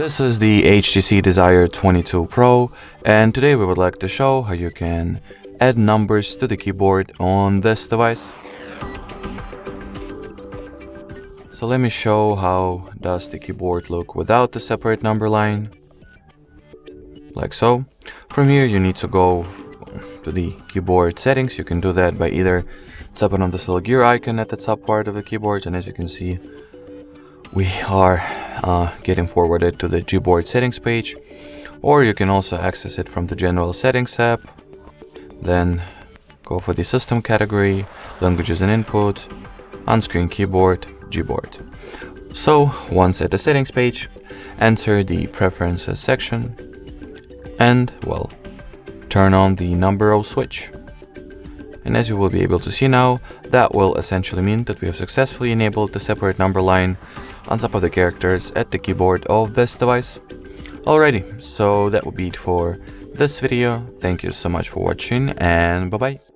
This is the HTC Desire 22 Pro, and today we would like to show how you can add numbers to the keyboard on this device. So let me show how does the keyboard look without the separate number line, like so. From here you need to go to the keyboard settings. You can do that by either tapping on this little gear icon at the top part of the keyboard, and as you can see we are getting forwarded to the keyboard settings page, or you can also access it from the general settings app. Then go for the system category, languages and input, on-screen keyboard, Gboard. So once at the settings page, enter the preferences section and, well, turn on the number 0 switch. And as you will be able to see now, that will essentially mean that we have successfully enabled the separate number line on top of the characters at the keyboard of this device. Alrighty, so that will be it for this video. Thank you so much for watching, and bye bye.